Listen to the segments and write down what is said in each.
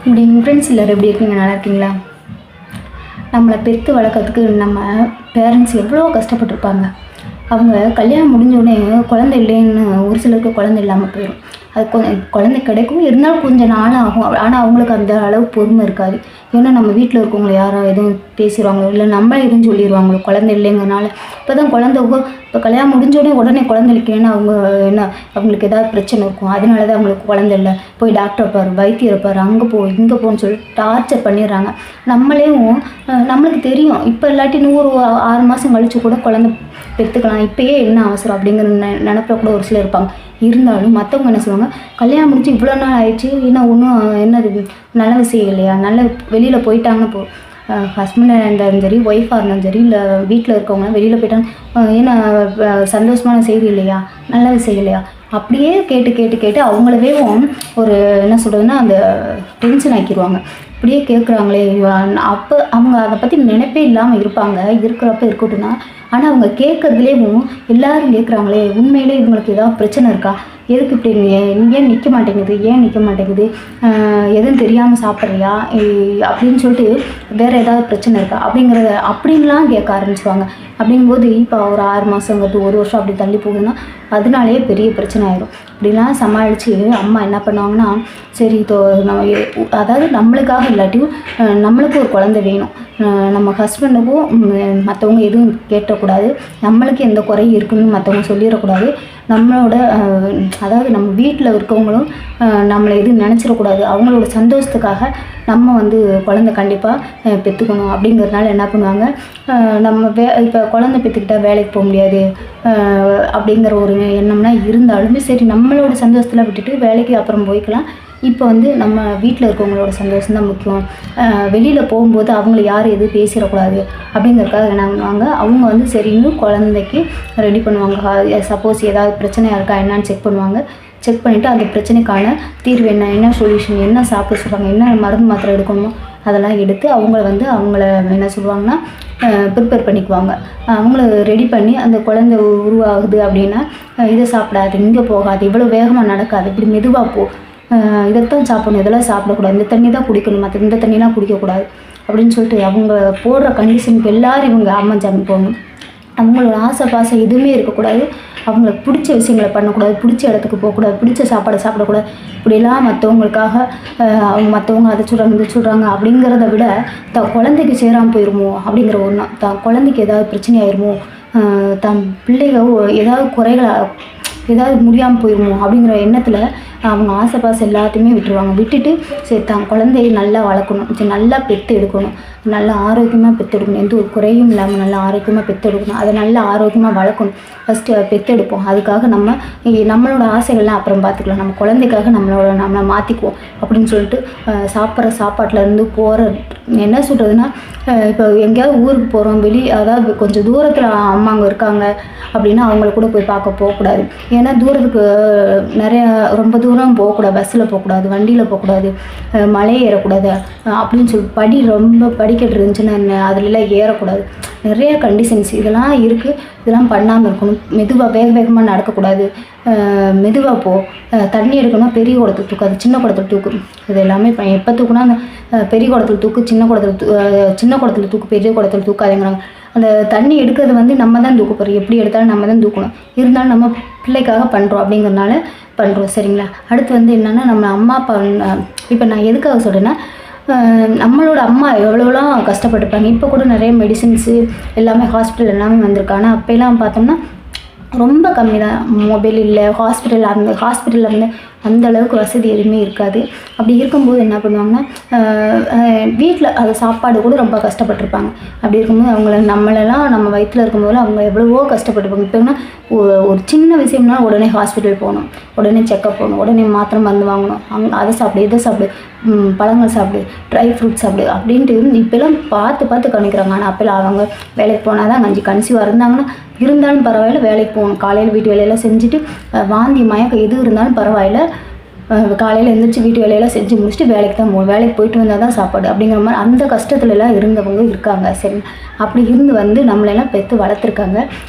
உங்களுடைய ஃப்ரெண்ட்ஸ் எல்லோரும் எப்படி இருக்கீங்க? நல்லா இருக்கீங்களா? நம்மளை பெற்று வளர்க்கறதுக்கு நம்ம பேரண்ட்ஸ் எவ்வளோ கஷ்டப்பட்டுருப்பாங்க. அவங்க கல்யாணம் முடிஞ்சோடனே குழந்தை இல்லைன்னு ஒரு சிலருக்கு குழந்தை இல்லாமல் போயிடும். அது குழந்தை கிடைக்கும், இருந்தாலும் கொஞ்சம் நாள் ஆகும். ஆனால் அவங்களுக்கு அந்த அளவு பொறுமை இருக்காது. ஏன்னா நம்ம வீட்டில் இருக்கவங்க யாரோ எதுவும் பேசிடுவாங்களோ, இல்லை நம்ம எதுவும் சொல்லிடுவாங்களோ குழந்தை இல்லைங்கிறனால. இப்போ தான் இப்போ கல்யாணம் முடிஞ்சோடனே உடனே குழந்தை இல்லைன்னா அவங்களுக்கு ஏதாவது பிரச்சனை இருக்கும். அதனால தான் அவங்களுக்கு குழந்தை இல்லை, போய் டாக்டர் பாரு, வைத்தியரை பாரு, அங்கே இங்கே போன்னு சொல்லி டார்ச்சர் பண்ணிடுறாங்க. நம்மளுக்கு தெரியும், இப்போ இல்லாட்டி 6 மாதம் கழித்து கூட குழந்தை பெற்றுக்கலாம், இப்போயே என்ன அவசரம் அப்படிங்கிற நினப்பில் கூட ஒரு சிலர் இருப்பாங்க. இருந்தாலும் மற்றவங்க என்ன சொல்லுவாங்க, கல்யாணம் முடிச்சு இவ்வளோ நாள் ஆயிடுச்சு, இன்னும் ஒன்றும் என்னது நல்ல விஷயம் இல்லையா, நல்ல வெளியில் போயிட்டாங்கன்னா ஹஸ்பண்டாக இருந்தாலும் சரி, ஒய்ஃபாக இருந்தாலும் சரி, இல்லை வீட்டில் இருக்கவங்க வெளியில் போயிட்டாங்க, ஏன்னா சந்தோஷமான செய்தி இல்லையா, நல்ல விஷயம் இல்லையா, அப்படியே கேட்டு அவங்களவே ஒரு என்ன சொல்கிறதுன்னா அந்த டென்ஷன் ஆக்கிடுவாங்க. இப்படியே கேட்குறாங்களே, அப்போ அவங்க அதை பற்றி நினைப்பே இல்லாமல் இருப்பாங்க. இருக்கிறப்ப இருக்கட்டும்னா, ஆனால் அவங்க கேட்குறதுலேயும் எல்லாரும் கேட்குறாங்களே, உண்மையிலே இவங்களுக்கு ஏதாவது பிரச்சனை இருக்கா, எதுக்கு இப்படி ஏன் நிற்க மாட்டேங்குது, எதுவும் தெரியாமல் சாப்பிட்றியா அப்படின்னு சொல்லிட்டு வேறு ஏதாவது பிரச்சனை இருக்கா அப்படின்லாம் கேட்க ஆரம்பிச்சுவாங்க. அப்படிங்கும்போது இப்போ ஒரு 6 மாதங்கிறது 1 வருஷம் அப்படி தள்ளி போகுதுன்னா அதனாலேயே பெரிய பிரச்சனை ஆயிடும். இப்படிலாம் சமாளித்து அம்மா என்ன பண்ணுவாங்கன்னா, சரி நம்ம அதாவது நம்மளுக்காக இல்லாட்டியும் நம்மளுக்கு ஒரு குழந்தை வேணும், நம்ம ஹஸ்பண்டுக்கும் மற்றவங்க எதுவும் கேட்டக்கூடாது, நம்மளுக்கு எந்த குறையும் இருக்குன்னு மற்றவங்க சொல்லிடக்கூடாது, நம்மளோட அதாவது நம்ம வீட்டில் இருக்கவங்களும் நம்மளை எதுவும் நினச்சிடக்கூடாது, அவங்களோட சந்தோஷத்துக்காக நம்ம குழந்தை கண்டிப்பாக பெற்றுக்கணும். அப்படிங்கிறதுனால என்ன பண்ணுவாங்க, நம்ம இப்போ குழந்தை பெற்றுக்கிட்டால் வேலைக்கு போக முடியாது அப்படிங்கிற ஒரு எண்ணம்னா இருந்தாலுமே சரி, நம்மளோட சந்தோஷத்தில் விட்டுட்டு வேலைக்கு அப்புறம் போய்க்கலாம். இப்போ நம்ம வீட்டில் இருக்கவங்களோட சந்தோஷம் தான் முக்கியம். வெளியில் போகும்போது அவங்கள யாரும் எதுவும் பேசிடக்கூடாது அப்படிங்கிறதுக்காக என்ன பண்ணுவாங்க, அவங்க சரின்னு குழந்தைக்கு ரெடி பண்ணுவாங்க. சப்போஸ் ஏதாவது பிரச்சனையாக இருக்கா என்னான்னு செக் பண்ணுவாங்க. செக் பண்ணிவிட்டு அந்த பிரச்சனைக்கான தீர்வு என்ன சொல்யூஷன், என்ன சாப்பிட சொல்கிறாங்க, என்ன மருந்து மாத்திரை எடுக்கணுமோ அதெல்லாம் எடுத்து அவங்கள என்ன சொல்லுவாங்கன்னா ப்ரிப்பேர் பண்ணிக்குவாங்க. அவங்கள ரெடி பண்ணி அந்த குழந்தை உருவாகுது அப்படின்னா, இதை சாப்பிடாது, இங்கே போகாது, இவ்வளோ வேகமாக நடக்காது, இப்படி மெதுவாக போ, இதைத்தான் சாப்பிடணும், இதெல்லாம் சாப்பிடக்கூடாது, இந்த தண்ணி தான் குடிக்கணும், மற்ற இந்த தண்ணிலாம் குடிக்கக்கூடாது அப்படின்னு சொல்லிட்டு அவங்க போடுற கண்டிஷனுக்கு எல்லோரும் இவங்க அம்மஞ்சாமி போகணும். அவங்களோட ஆசை பாசம் எதுவுமே இருக்கக்கூடாது, அவங்களுக்கு பிடிச்ச விஷயங்களை பண்ணக்கூடாது, பிடிச்ச இடத்துக்கு போகக்கூடாது, பிடிச்ச சாப்பாடை சாப்பிடக்கூடாது. இப்படிலாம் மற்றவங்க அதை சொல்கிறாங்க இதை சொல்கிறாங்க அப்படிங்கிறத விட குழந்தைக்கு சேராமல் போயிடுமோ அப்படிங்கிற ஒன்று, குழந்தைக்கு ஏதாவது பிரச்சனை ஆயிடுமோ, பிள்ளைகள் ஏதாவது முடியாமல் போயிடுமோ அப்படிங்கிற எண்ணத்தில் அவங்க ஆசைப்பாசம் எல்லாத்தையுமே விட்டுட்டு சரி குழந்தையை நல்லா வளர்க்கணும், சரி நல்லா பெற்று எடுக்கணும், நல்லா ஆரோக்கியமாக பெற்றெடுக்கணும், எந்த ஒரு குறையும் இல்லாமல் நல்லா ஆரோக்கியமாக பெற்றெடுக்கணும், அதை நல்லா ஆரோக்கியமாக வளர்க்கணும், ஃபஸ்ட்டு பெற்றெடுப்போம். அதுக்காக நம்மளோட ஆசைகள்லாம் அப்புறம் பார்த்துக்கலாம், நம்ம குழந்தைக்காக நம்மளை மாற்றிக்குவோம் அப்படின்னு சொல்லிட்டு சாப்பிட்ற சாப்பாட்டிலேருந்து போகிற என்ன சொல்கிறதுனா, இப்போ எங்கேயாவது ஊருக்கு போகிறோம், அதாவது கொஞ்சம் தூரத்தில் அம்மா அங்கே இருக்காங்க அப்படின்னா அவங்கள கூட போய் போகக்கூடாது. ஏன்னா தூரத்துக்கு ரொம்ப தூரம் போகக்கூடாது, பஸ்ஸில் போகக்கூடாது, வண்டியில் போகக்கூடாது, மலை ஏறக்கூடாது அப்படின்னு சொல்லி ரொம்ப படிக்கட்டு இருந்துச்சுன்னா அதுலலாம் ஏறக்கூடாது. நிறைய கண்டிஷன்ஸ் இதெல்லாம் இருக்குது. இதெல்லாம் பண்ணாமல் இருக்கணும். மெதுவாக வேகமாக நடக்கக்கூடாது, மெதுவாக தண்ணி எடுக்கணும், பெரிய குடத்தில் தூக்காது, சின்ன குடத்தில் தூக்கு. இது எல்லாமே எப்போ தூக்குனா அந்த பெரிய குடத்தில் தூக்கு, சின்ன குடத்தில் தூக்கு, பெரிய குடத்தில் தூக்காதேங்கிறாங்க. அந்த தண்ணி எடுக்கிறது நம்ம தான் தூக்க போகிறோம், எப்படி எடுத்தாலும் நம்ம தான் தூக்கணும். இருந்தாலும் நம்ம பிள்ளைக்காக பண்ணுறோம் அப்படிங்கிறதுனால பண்ணுறோம், சரிங்களா? அடுத்து என்னென்னா, நம்ம அம்மா அப்பா இப்போ நான் எதுக்காக சொல்கிறேன்னா, நம்மளோட அம்மா எவ்வளோலாம் கஷ்டப்பட்டுருப்பாங்க. இப்போ கூட நிறைய மெடிசின்ஸு எல்லாமே ஹாஸ்பிட்டல் எல்லாமே வந்திருக்கு. ஆனால் அப்போலாம் பார்த்தோம்னா ரொம்ப கம்மி தான், மொபைல் இல்லை, ஹாஸ்பிட்டலில் அந்த அளவுக்கு வசதி எதுவுமே இருக்காது. அப்படி இருக்கும்போது என்ன பண்ணுவாங்கன்னா, வீட்டில் அது சாப்பாடு கூட ரொம்ப கஷ்டப்பட்டுருப்பாங்க. அப்படி இருக்கும்போது நம்மளெல்லாம் நம்ம வயிற்றில் இருக்கும்போது அவங்க எவ்வளவோ கஷ்டப்பட்டுருப்பாங்க. இப்போனா ஒரு சின்ன விஷயம்னா உடனே ஹாஸ்பிட்டல் போகணும், உடனே செக்கப் போகணும், உடனே மாத்திரை மருந்து வாங்கணும், அதை சாப்பிடு, இதை சாப்பிடு, பழங்கள் சாப்பிடு, ட்ரை ஃப்ரூட்ஸ் சாப்பிடு அப்படின்ட்டு இப்போலாம் பார்த்து கணிக்கிறாங்க. ஆனால் அப்போலாம் அவங்க வேலைக்கு போனால் தான் கன்சீவாக இருந்தாலும் பரவாயில்ல, வேலைக்கு போகணும், காலையில் வீட்டு வேலையெல்லாம் செஞ்சுட்டு வாந்தி மயக்கம் எது இருந்தாலும் பரவாயில்ல, காலையில் எழுந்திரிச்சு வீட்டு வேலையெல்லாம் செஞ்சு முடிச்சுட்டு வேலைக்கு தான் போகணும், வேலைக்கு போயிட்டு வந்தால் தான் சாப்பாடு அப்படிங்கிற மாதிரி அந்த கஷ்டத்துலலாம் இருந்தவங்க இருக்காங்க. சரி, அப்படி இருந்து நம்மளெல்லாம் பெற்று வளர்த்துருக்காங்க.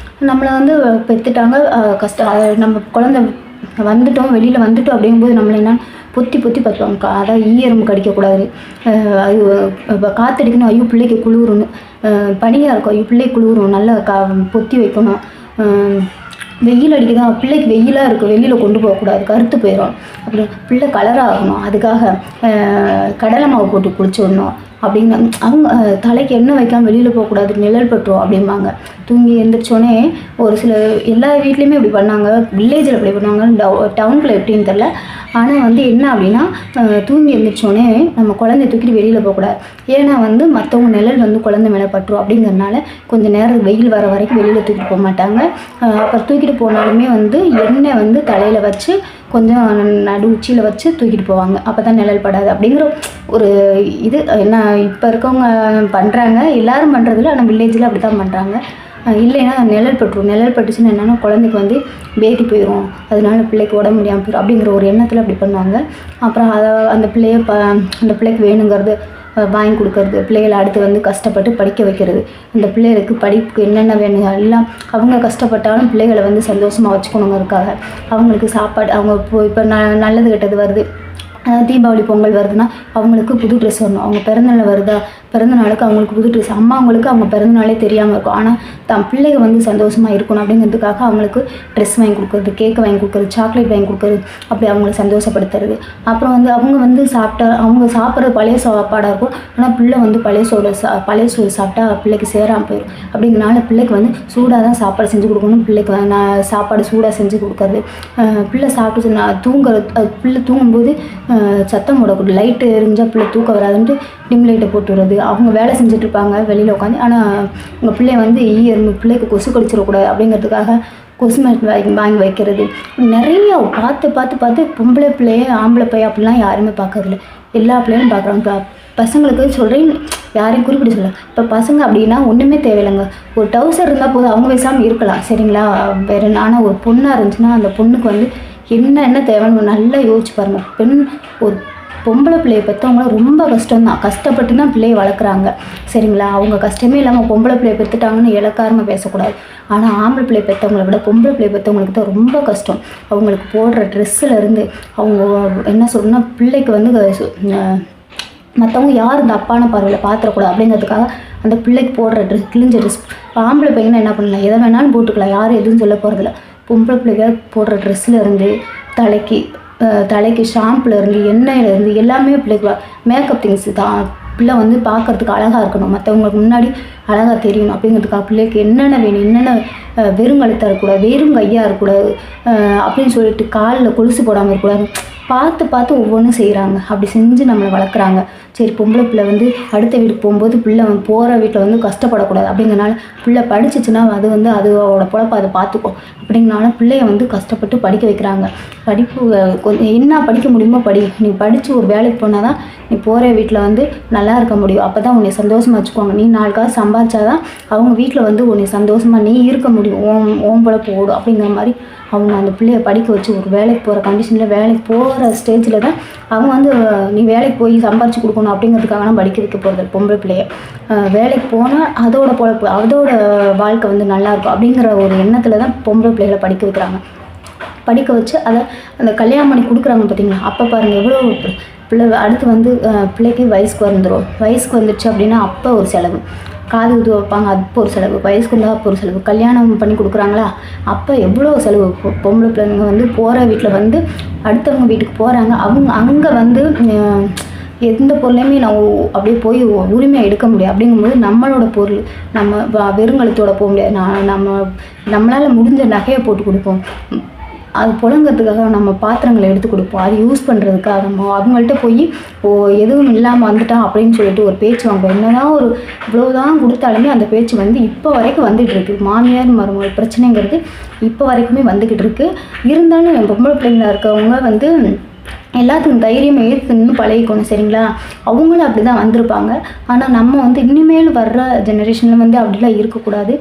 நம்மளை பெற்றுட்டாங்க, நம்ம குழந்தை வந்துட்டோம் வெளியில் வந்துட்டோம் அப்படிங்கும்போது நம்மளை என்ன பொத்தி பொத்தி பார்த்துவாங்க. அதான் ஈயரும்பு கடிக்கக்கூடாது, ஐயோ இப்போ காற்றடிக்கணும், ஐயோ பிள்ளைக்கு குளிருன்னு, பனியாக இருக்கும், ஐயோ பிள்ளைக்கு குளிரும், நல்லா பொத்தி வைக்கணும். வெயில் அடிக்குதா, பிள்ளைக்கு வெயிலாக இருக்குது, வெளியில் கொண்டு போகக்கூடாது, கருத்து போயிடும், அப்படி பிள்ளை கலராக ஆகணும், அதுக்காக கடலை மாவு போட்டு குளிச்சு விடணும் அப்படின்னு. அவங்க தலைக்கு எண்ணெய் வைக்காமல் வெளியில் போகக்கூடாது, நிழல் பட்டுரும் அப்படிம்பாங்க. தூங்கி எழுந்திரிச்சோடனே ஒரு சில எல்லா வீட்லேயுமே இப்படி பண்ணாங்க, வில்லேஜில் இப்படி பண்ணுவாங்க, டவுனில் எப்படின்னு தெரில. ஆனால் வந்து என்ன அப்படின்னா, தூங்கி எழுந்திரிச்சோடனே நம்ம குழந்தைய தூக்கிட்டு வெளியில் போகக்கூடாது. ஏன்னா வந்து மற்றவங்க நிழல் வந்து குழந்தை மேலே பட்டுரும் அப்படிங்கிறதுனால கொஞ்சம் நேரம் வெயில் வர வரைக்கும் வெளியில் தூக்கிட்டு போக மாட்டாங்க. அப்புறம் தூக்கிட்டு போனாலுமே வந்து எண்ணெய் வந்து தலையில் வச்சு கொஞ்சம் நடு உச்சியில் வச்சு தூக்கிட்டு போவாங்க, அப்போ தான் நிழல் படாது அப்படிங்கிற ஒரு இது என்ன இப்போ இருக்கவங்க பண்ணுறாங்க. எல்லோரும் பண்ணுறதில்ல, ஆனால் வில்லேஜில் அப்படி தான் பண்ணுறாங்க. இல்லைன்னா நிழல் பட்டுரும், நிழல் பட்டுச்சுன்னு என்னென்னா குழந்தைக்கு வந்து பேதி போயிடும், அதனால பிள்ளைக்கு உடம்பு முடியாமல் போயிடும் அப்படிங்கிற ஒரு எண்ணத்தில் அப்படி பண்ணுவாங்க. அப்புறம் அதை அந்த பிள்ளைக்கு வேணுங்கிறது வாங்கி கொடுக்கறது, பிள்ளைகளை அடுத்து வந்து கஷ்டப்பட்டு படிக்க வைக்கிறது, அந்த பிள்ளைகளுக்கு படிப்புக்கு என்னென்ன வேணும் எல்லாம் அவங்க கஷ்டப்பட்டாலும் பிள்ளைகளை வந்து சந்தோஷமாக வச்சுக்கணுங்கிறதுக்காக அவங்களுக்கு சாப்பாடு, அவங்க இப்போ நல்லது கெட்டது வருது, தீபாவளி பொங்கல் வருதுன்னா அவங்களுக்கு புது ட்ரெஸ் வரணும், அவங்க பிறந்தநாள் வருதா பிறந்தநாளுக்கு அவங்களுக்கு புது ட்ரெஸ், அம்மா அவங்களுக்கு அவங்க பிறந்தநாளே தெரியாமல் இருக்கும், ஆனால் தன் பிள்ளைங்க வந்து சந்தோஷமாக இருக்கணும் அப்படிங்கிறதுக்காக அவங்களுக்கு ட்ரெஸ் வாங்கி கொடுக்குறது, கேக்கு வாங்கி கொடுக்குறது, சாக்லேட் வாங்கி கொடுக்குறது, அப்படி அவங்கள சந்தோஷப்படுத்துறது. அப்புறம் வந்து அவங்க வந்து அவங்க சாப்பிட்றது பழைய சாப்பாடாக இருக்கும், ஆனால் பிள்ளை வந்து பழைய சோறு சாப்பிட்டா பிள்ளைக்கு சேராமல் போயிடும். அப்படிங்கிறனால பிள்ளைக்கு வந்து சூடாக தான் சாப்பாடு செஞ்சு கொடுக்கணும், பிள்ளைக்கு நான் சாப்பாடு சூடாக செஞ்சு கொடுக்கறது. பிள்ளை சாப்பிட்டு பிள்ளை தூங்கும்போது சத்தம் போடக்கூடாது, லைட்டு எரிஞ்சால் பிள்ளை தூக்கம் வராதுன்ட்டு டிம் லைட்டை போட்டு விடுறது. அவங்க வேலை செஞ்சுட்ருப்பாங்க வெளியில் உட்காந்து, ஆனால் உங்கள் பிள்ளைய வந்து பிள்ளைக்கு கொசு கடிச்சிடக்கூடாது அப்படிங்கிறதுக்காக கொசு மேட் வாங்கி வைக்கிறது. நிறையா பார்த்து பொம்பளை பிள்ளைய ஆம்பளை பையன் அப்படிலாம் யாருமே பார்க்கறதில்ல, எல்லா பிள்ளைகளும் பார்க்குறாங்க. பசங்களுக்கு சொல்கிறேன், யாரையும் குறிப்பிட்டு சொல்ல, இப்போ பசங்க அப்படின்னா ஒன்றுமே தேவையில்லைங்க, ஒரு டவுசர் இருந்தால் போதும், அவங்க பேசாமல் இருக்கலாம், சரிங்களா? வேறு ஆனால் ஒரு பொண்ணாக இருந்துச்சுன்னா அந்த பொண்ணுக்கு வந்து என்ன தேவைன்னு நல்லா யோசிச்சு பாருங்கள். ஒரு பொம்பளை பிள்ளையை பெற்றவங்களாம் ரொம்ப கஷ்டம்தான், கஷ்டப்பட்டு தான் பிள்ளையை வளர்க்குறாங்க, சரிங்களா? அவங்க கஷ்டமே இல்லாமல் பொம்பளை பிள்ளையை பெற்றுட்டாங்கன்னு இலக்காரமாக பேசக்கூடாது. ஆனால் ஆம்பளை பிள்ளையை பெற்றவங்களை விட பொம்பளை பிள்ளையை பெற்றவங்களுக்கு தான் ரொம்ப கஷ்டம். அவங்களுக்கு போடுற ட்ரெஸ்ஸுலேருந்து அவங்க என்ன சொல்லணும்னா, பிள்ளைக்கு வந்து மற்றவங்க யார் இந்த அப்பான பார்வையில் பார்த்துடக்கூடாது அப்படிங்கிறதுக்காக அந்த பிள்ளைக்கு போடுற கிழிஞ்ச ட்ரெஸ். ஆம்பளை பையனை என்ன பண்ணலாம், எதை வேணாலும் போட்டுக்கலாம், யாரும் எதுவும் சொல்ல போகிறதில்ல. பொம்பளை பிள்ளைங்க போடுற ட்ரெஸ்ஸுலேருந்து தலைக்கு ஷாம்புலேருந்து எண்ணெயிலேருந்து எல்லாமே பிள்ளைக்கு மேக்கப் திங்ஸு தான். பிள்ளை வந்து பார்க்குறதுக்கு அழகாக இருக்கணும், மற்றவங்களுக்கு முன்னாடி அழகாக தெரியணும் அப்படிங்கிறதுக்காக பிள்ளைக்கு என்னென்ன வேணும், என்னென்ன வெறுங்கழுத்தாக இருக்கக்கூடாது, வெறும் கையாக இருக்கக்கூடாது அப்படின்னு சொல்லிட்டு காலில் கொலுசு போடாமல் இருக்கக்கூடாது, பார்த்து ஒவ்வொன்றும் செய்கிறாங்க. அப்படி செஞ்சு நம்மளை வளர்க்குறாங்க. சரி, பொம்பளை பிள்ளை வந்து அடுத்த வீட்டுக்கு போகும்போது பிள்ளை போகிற வீட்டில் வந்து கஷ்டப்படக்கூடாது அப்படிங்கிறனால பிள்ளை படிச்சிச்சுன்னா அது வந்து அதோட பொழப்பை அதை பார்த்துக்கும் அப்படிங்கிறனால பிள்ளைய வந்து கஷ்டப்பட்டு படிக்க வைக்கிறாங்க. படிப்பு கொஞ்சம் என்ன படிக்க முடியுமோ படி, நீ படித்து ஒரு வேலைக்கு போனால் தான் நீ போகிற வீட்டில் வந்து நல்லா இருக்க முடியும், அப்போ தான் உன்னை சந்தோஷமாக வச்சுக்குவாங்க. நீ 4 காசு சம்பாதிச்சாதான் அவங்க வீட்டில் வந்து உன்னை சந்தோஷமாக நீ இருக்க முடியும், ஓம் பொழப்பு ஓடும் அப்படிங்கிற மாதிரி அவங்க அந்த பிள்ளைய படிக்க வச்சு ஒரு வேலைக்கு போகிற கண்டிஷனில், வேலைக்கு போகிற ஸ்டேஜில் தான் அவங்க வந்து நீ வேலைக்கு போய் சம்பாரித்து கொடுக்கணும் அப்படிங்கிறதுக்காகலாம் படிக்க வைக்க போகிறது. பொம்பளை பிள்ளைய வேலைக்கு போனால் அதோட பொழப்பு, அதோட வாழ்க்கை வந்து நல்லாயிருக்கும் அப்படிங்கிற ஒரு எண்ணத்தில் தான் பொம்பளை பிள்ளைகளை படிக்க வைக்கிறாங்க. படிக்க வச்சு அதை அந்த கல்யாணம் பண்ணி கொடுக்குறாங்க பார்த்தீங்களா? அப்போ பாருங்கள் எவ்வளோ பிள்ளை. அடுத்து வந்து பிள்ளைக்கு வயசுக்கு வந்துடுச்சு அப்படின்னா அப்போ ஒரு செலவு, காது ஊது வைப்பாங்க அப்போ ஒரு செலவு, வயசுக்கு வந்தால் அப்போ ஒரு செலவு, கல்யாணம் பண்ணி கொடுக்குறாங்களா அப்போ எவ்வளோ செலவு. பொம்பளை பிள்ளைங்க வந்து போகிற வீட்டில் வந்து அடுத்தவங்க வீட்டுக்கு போகிறாங்க, அவங்க அங்கே வந்து எந்த பொருளையுமே நான் அப்படியே போய் உரிமையை எடுக்க முடியாது. அப்படிங்கும்போது நம்மளோட பொருள் நம்ம வெறுங்கழுத்தோட போக முடியாது, நம்மளால் முடிஞ்ச நகையை போட்டு கொடுப்போம், அது புழங்கிறதுக்காக நம்ம பாத்திரங்களை எடுத்து கொடுப்போம், அது யூஸ் பண்ணுறதுக்காக நம்ம அவங்கள்ட்ட போய் எதுவும் இல்லாமல் வந்துட்டான் அப்படின்னு சொல்லிட்டு ஒரு பேச்சு வாங்குவோம். என்னதான் ஒரு இவ்வளோதான் கொடுத்தாலுமே அந்த பேச்சு வந்து இப்போ வரைக்கும் வந்துகிட்ருக்கு. மாமியார் மருமகள் பிரச்சனைங்கிறது இப்போ வரைக்குமே வந்துக்கிட்டு இருக்கு. இருந்தாலும் பொம்பளை பிள்ளைங்களாக இருக்கவங்க வந்து எல்லாத்துக்கும் தைரியமாக ஏற்றுன்னு பழகிக்கணும் சரிங்களா. அவங்களும் அப்படி தான் வந்திருப்பாங்க. ஆனால் நம்ம வந்து இனிமேல் வர்ற ஜெனரேஷனில் வந்து அப்படிலாம் இருக்கக்கூடாது.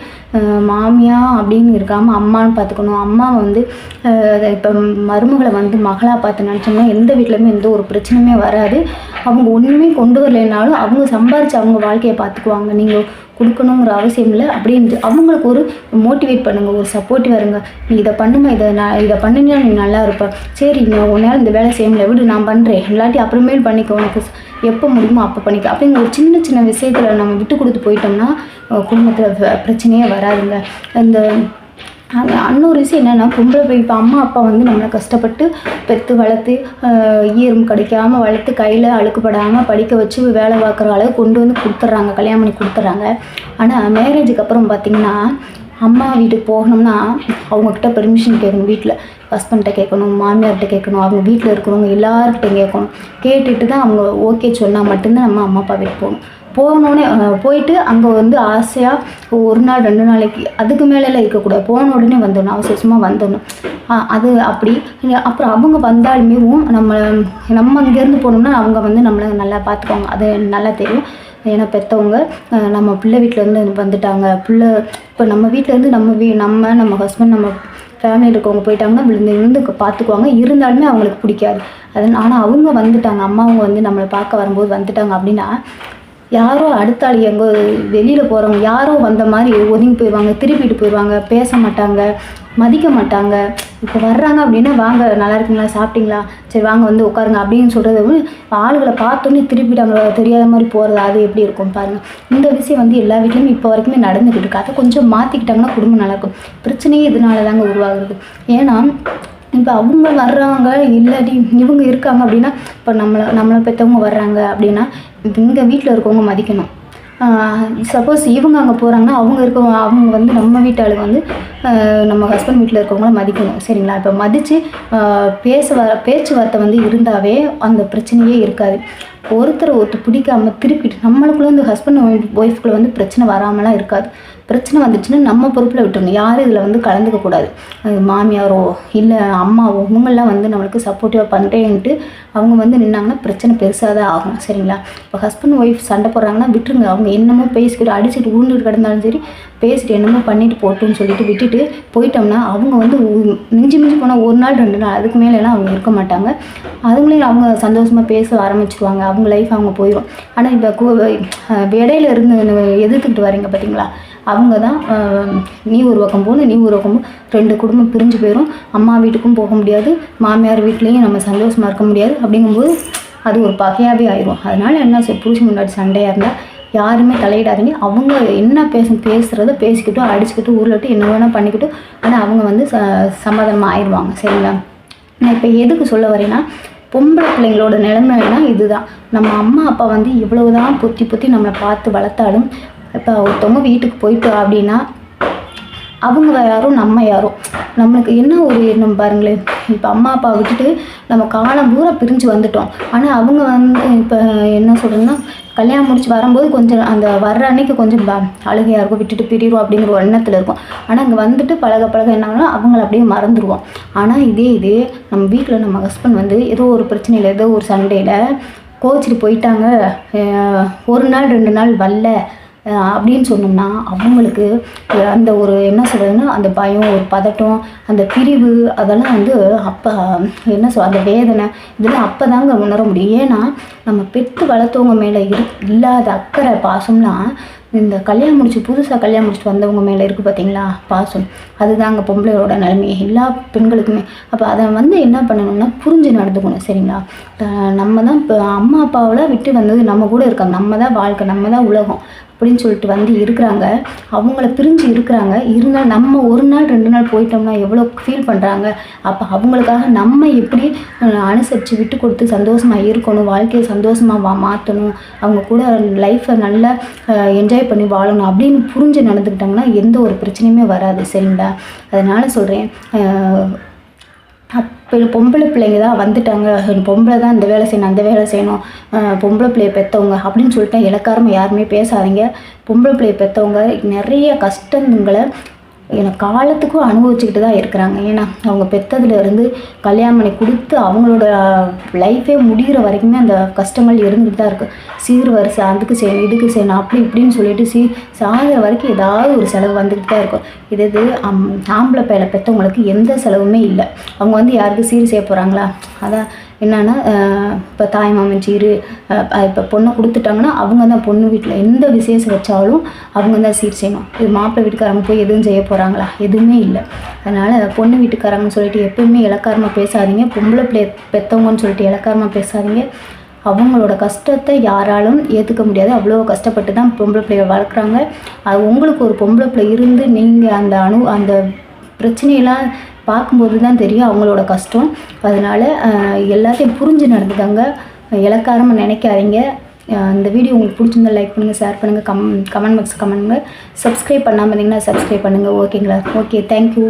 மாமியா அப்படின்னு இருக்காமல் அம்மான்னு பார்த்துக்கணும். அம்மாவை வந்து இப்போ மருமகளை வந்து மகளாக பார்த்து நினச்சோம்னா எந்த வீட்லையுமே எந்த ஒரு பிரச்சனையுமே வராது. அவங்க ஒன்றுமே கொண்டு வரலைனாலும் அவங்க சம்பாரித்து அவங்க வாழ்க்கையை பார்த்துக்குவாங்க. நீங்கள் கொடுக்கணுங்கிற அவசியம் இல்லை. அப்படின்னு அவங்களுக்கு ஒரு மோட்டிவேட் பண்ணுங்கள், ஒரு சப்போர்ட்டிவாக இருங்க. நீ இதை பண்ணுமா, இதை பண்ணினா நீ நல்லா இருப்ப, சரி நீ உன்னால் இந்த வேலை செய்ய முடியல விடு நான் பண்ணுறேன், இல்லாட்டி அப்புறமேல் பண்ணிக்க, உனக்கு எப்போ முடியுமோ அப்போ பண்ணிக்க அப்படிங்கிற ஒரு சின்ன சின்ன விஷயத்தில் நம்ம விட்டு கொடுத்து போயிட்டோம்னா குடும்பத்தில் பிரச்சனையே வராதுங்க. இந்த இன்னொரு விஷயம் என்னென்னா, பொம்பளை இப்போ அம்மா அப்பா வந்து நம்மளை கஷ்டப்பட்டு பெற்று வளர்த்து ஈரம் கிடைக்காமல் வளர்த்து கையில் அழுக்குப்படாமல் படிக்க வச்சு வேலை பார்க்குற அளவு கொண்டு வந்து கொடுத்துட்றாங்க, கல்யாணம் பண்ணி கொடுத்துட்றாங்க. ஆனால் மேரேஜுக்கு அப்புறம் பார்த்திங்கன்னா அம்மா வீட்டுக்கு போகணும்னா அவங்கக்கிட்ட பெர்மிஷன் கேட்கணும். வீட்டில் ஹஸ்பண்ட்டை கேட்கணும், மாமியார்கிட்ட கேட்கணும், அவங்க வீட்டில் இருக்கிறவங்க எல்லாருக்கிட்டையும் கேட்கணும். கேட்டுட்டு தான் அவங்க ஓகே சொன்னால் மட்டும்தான் நம்ம அம்மா அப்பா வீட்டுக்கு போகணும். போனோடனே போயிட்டு அங்கே வந்து ஆசையாக ஒரு நாள் 2 நாளைக்கு அதுக்கு மேலெல்லாம் இருக்கக்கூடாது. போன உடனே வந்துடணும், அவசரமாக வந்துடணும். அது அப்படி. அப்புறம் அவங்க வந்தாலுமே நம்ம இங்கேருந்து போனோம்னா அவங்க வந்து நம்மளை நல்லா பார்த்துக்குவாங்க. அது நல்லா தெரியும். ஏன்னா பெற்றவங்க நம்ம பிள்ளை வீட்டிலேருந்து வந்துட்டாங்க, பிள்ளை இப்போ நம்ம வீட்டிலேருந்து நம்ம ஹஸ்பண்ட் நம்ம ஃபேமிலியில் இருக்கவங்க போயிட்டாங்கன்னா விழுந்து பார்த்துக்குவாங்க. இருந்தாலுமே அவங்களுக்கு பிடிக்காது. ஆனால் அவங்க வந்துட்டாங்க, அம்மாவங்க வந்து நம்மளை பார்க்க வரும்போது வந்துட்டாங்க அப்படின்னா யாரோ அடுத்த ஆள் எங்கே வெளியில் போகிறவங்க யாரோ வந்த மாதிரி ஒதுங்கி போயிடுவாங்க, திருப்பிட்டு போயிடுவாங்க, பேச மாட்டாங்க, மதிக்க மாட்டாங்க. இப்போ வர்றாங்க அப்படின்னா வாங்க நல்லா இருக்குங்களா, சாப்பிட்டீங்களா, சரி வாங்க வந்து உட்காருங்க அப்படின்னு சொல்கிறது ஆளுகளை பார்த்தோன்னே திருப்பிட்டாங்க தெரியாத மாதிரி போகிறது. அது எப்படி இருக்கும் பாருங்கள். இந்த விஷயம் வந்து எல்லா வீட்லேயும் இப்போ வரைக்குமே நடந்துக்கிட்டு இருக்கு. அதை கொஞ்சம் மாற்றிக்கிட்டாங்கன்னா குடும்பம் நல்லாயிருக்கும். பிரச்சனையே இதனால தாங்க உருவாகுது. ஏன்னா இப்போ அவங்க வர்றாங்க இல்லாட்டி இவங்க இருக்காங்க அப்படின்னா, இப்போ நம்மளை பெற்றவங்க வர்றாங்க அப்படின்னா இங்கே வீட்டில் இருக்கவங்க மதிக்கணும். சப்போஸ் இவங்க அங்கே போகிறாங்கன்னா அவங்க வந்து நம்ம வீட்டாளுங்க வந்து நம்ம ஹஸ்பண்ட் வீட்டில் இருக்கவங்கள மதிக்கணும் சரிங்களா. இப்போ மதித்து பேச்சுவார்த்தை வந்து இருந்தாவே அந்த பிரச்சனையே இருக்காது. ஒருத்தர் பிடிக்காமல் திருப்பிட்டு நம்மளுக்குள்ளே இந்த ஹஸ்பண்ட் ஒய்ஃப்குள்ளே வந்து பிரச்சனை வராமலாம் இருக்காது. பிரச்சனை வந்துச்சுன்னா நம்ம பொறுப்பில் விட்டுருணும். யாரும் இதில் வந்து கலந்துக்கக்கூடாது. மாமியாரோ இல்லை அம்மாவோ இவங்கெல்லாம் வந்து நம்மளுக்கு சப்போர்ட்டிவாக பண்ணுறேன்ட்டு அவங்க வந்து நின்னாங்கன்னா பிரச்சனை பெருசாக தான் ஆகும் சரிங்களா. இப்போ ஹஸ்பண்ட் ஒய்ஃப் சண்டை போடுறாங்கன்னா விட்டுருங்க. அவங்க என்னமோ பேசிக்கிட்டு அடிச்சுட்டு ஊண்டுட்டு கிடந்தாலும் சரி, பேசிட்டு என்னமோ பண்ணிட்டு போட்டுன்னு சொல்லிட்டு விட்டுட்டு போயிட்டோம்னா அவங்க வந்து மிஞ்சி போனால் 1 நாள் 2 நாள் அதுக்கு மேலெல்லாம் அவங்க இருக்க மாட்டாங்க. அதுங்களையும் அவங்க சந்தோஷமாக பேச ஆரம்பிச்சிடுவாங்க, அவங்க லைஃப் அவங்க போயிடும். ஆனால் இப்போ இடையில இருந்து எதிர்த்துக்கிட்டு வரீங்க பார்த்தீங்களா, அவங்க தான் நீ ஒரு பக்கம் போகணும், நீ ஒரு பக்கம் 2 குடும்பம் பிரிஞ்சு போயிடும். அம்மா வீட்டுக்கும் போக முடியாது, மாமியார் வீட்லேயும் நம்ம சந்தோஷமாக இருக்க முடியாது. அப்படிங்கும்போது அது ஒரு பகையாகவே ஆயிடும். அதனால் என்ன புருஷன் முன்னாடி சண்டையாக இருந்தால் யாருமே தலையிடாதீங்க. அவங்க என்ன பேசுகிறத பேசிக்கிட்டும் அடிச்சுக்கிட்டும் உருளட்டும் என்ன வேணால் பண்ணிக்கிட்டும், ஆனால் அவங்க வந்து சமாதானமாக ஆயிடுவாங்க சரிங்களா. நான் இப்போ எதுக்கு சொல்ல வரேன்னா, பொம்பளை பிள்ளைங்களோட நிலைமைனா இதுதான். நம்ம அம்மா அப்பா வந்து இவ்வளவுதான் பொத்தி நம்மளை பார்த்து வளர்த்தாலும் இப்போ ஒருத்தவங்க வீட்டுக்கு போயிட்டோம் அப்படின்னா அவங்க யாரும் நம்ம யாரும் நம்மளுக்கு என்ன ஒரு எண்ணம் பாருங்களேன். இப்போ அம்மா அப்பா விட்டுட்டு நம்ம காலம் பூரா பிரிஞ்சு வந்துட்டோம். ஆனால் அவங்க வந்து இப்போ என்ன சொல்கிறேன்னா, கல்யாணம் முடிச்சு வரும்போது கொஞ்சம் அந்த வர்ற அன்னைக்கு கொஞ்சம் அழுகையாக இருக்கும், விட்டுட்டு பிரிவோம் அப்படிங்கிற ஒரு எண்ணத்தில் இருக்கும். ஆனால் அங்கே வந்துட்டு பழக என்னாங்கன்னா அவங்கள அப்படியே மறந்துடுவோம். ஆனால் இதே நம்ம வீட்டில் நம்ம ஹஸ்பண்ட் வந்து ஏதோ ஒரு பிரச்சனையில் ஏதோ ஒரு சண்டையில் கோச்சிட்டு போயிட்டாங்க, 1 நாள் 2 நாள் வரல அப்படின்னு சொன்னோம்னா அவங்களுக்கு அந்த ஒரு என்ன சொல்கிறதுன்னா அந்த பயம், ஒரு பதட்டம், அந்த பிரிவு அதெல்லாம் வந்து அப்போ அந்த வேதனை இதெல்லாம் அப்போ தாங்க உணர முடியும். ஏன்னா நம்ம பெற்று வளர்த்தவங்க மேலே இல்லாத அக்கறை பாசம்லாம் இந்த புதுசாக கல்யாணம் முடிச்சுட்டு வந்தவங்க மேலே இருக்குது பார்த்தீங்களா பாசம். அதுதாங்க பொம்பளையோட நிலைமை எல்லா பெண்களுக்குமே. அப்போ அதை வந்து என்ன பண்ணணும்னா புரிஞ்சு நடந்துக்கணும் சரிங்களா. நம்ம தான் இப்போ அம்மா அப்பாவெல்லாம் விட்டு வந்தது நம்ம கூட இருக்காங்க, நம்ம தான் வாழ்க்கை, நம்ம தான் உலகம் அப்படின்னு சொல்லிட்டு வந்து இருக்கிறாங்க. அவங்கள பிரிஞ்சு இருக்கிறாங்க. இருந்தாலும் நம்ம 1 நாள் 2 நாள் போயிட்டோம்னா எவ்வளோ ஃபீல் பண்ணுறாங்க. அப்போ அவங்களுக்காக நம்ம எப்படி அனுசரித்து விட்டு கொடுத்து சந்தோஷமாக இருக்கணும், வாழ்க்கையை சந்தோஷமாக மாற்றணும், அவங்க கூட லைஃப்பை நல்லா என்ஜாய் பண்ணி வாழணும் அப்படின்னு புரிஞ்சு நடந்துக்கிட்டாங்கன்னா எந்த ஒரு பிரச்சனையுமே வராது சரிங்களா. அதனால் சொல்கிறேன், அப்போ பொம்பளை பிள்ளைங்க தான் வந்துட்டாங்க, பொம்பளை தான் இந்த வேலை செய்யணும் அந்த வேலை செய்யணும், பொம்பளை பிள்ளையை பெற்றவங்க அப்படின்னு சொல்லிட்டு இலக்காரமாக யாருமே பேசாதீங்க. பொம்பளை பிள்ளையை பெற்றவங்க நிறைய கஷ்டங்களை எனக்கு காலத்துக்கும் அனுபவிச்சுக்கிட்டு தான் இருக்கிறாங்க. ஏன்னா அவங்க பெற்றதுலேருந்து கல்யாணம் பண்ணி கொடுத்து அவங்களோட லைஃபே முடிகிற வரைக்குமே அந்த கஷ்டங்கள் இருந்துகிட்டு தான் இருக்குது. சீர் வரிசை அதுக்கு செய்யணும், இதுக்கு செய்யணும், அப்படி இப்படின்னு சொல்லிட்டு சாகிற வரைக்கும் ஏதாவது ஒரு செலவு வந்துக்கிட்டு தான் இருக்கும். இது ஆம்பளை பையலை பெற்றவங்களுக்கு எந்த செலவுமே இல்லை. அவங்க வந்து யாருக்கு சீர் செய்ய போகிறாங்களா? அதான் என்னென்னா இப்போ தாய் மாமன் சீர் இப்போ பொண்ணை கொடுத்துட்டாங்கன்னா அவங்க தான் பொண்ணு வீட்டில் எந்த விசேஷம் வச்சாலும் அவங்க தான் சீர் செய்யணும். இது மாப்பிள்ளை வீட்டுக்காரங்க போய் எதுவும் செய்ய போகிறாங்களா? எதுவுமே இல்லை. அதனால் பொண்ணு வீட்டுக்காரங்கன்னு சொல்லிட்டு எப்பயுமே இலக்காரமாக பேசாதீங்க. பொம்பளை பிள்ளை பெற்றவங்கன்னு சொல்லிட்டு இலக்காரமாக பேசாதீங்க. அவங்களோட கஷ்டத்தை யாராலும் ஏற்றுக்க முடியாது. அவ்வளோ கஷ்டப்பட்டு தான் பொம்பளை பிள்ளைய வளர்க்குறாங்க. அது உங்களுக்கு ஒரு பொம்பளை பிள்ளை இருந்து நீங்கள் அந்த பிரச்சனையெல்லாம் பார்க்கும்போது தான் தெரியும் அவங்களோட கஷ்டம். அதனால் எல்லாத்தையும் புரிஞ்சு நடந்துக்காங்க, இலக்காரமாக நினைக்காதீங்க. இந்த வீடியோ உங்களுக்கு பிடிச்சிருந்தா லைக் பண்ணுங்கள், ஷேர் பண்ணுங்கள், கமெண்ட் பாக்ஸ் கமெண்ட் பண்ணுங்கள். சப்ஸ்கிரைப் பண்ணாமல் இருந்தீங்கன்னா சப்ஸ்கிரைப் பண்ணுங்கள். ஓகேங்களா? Okay, thank you.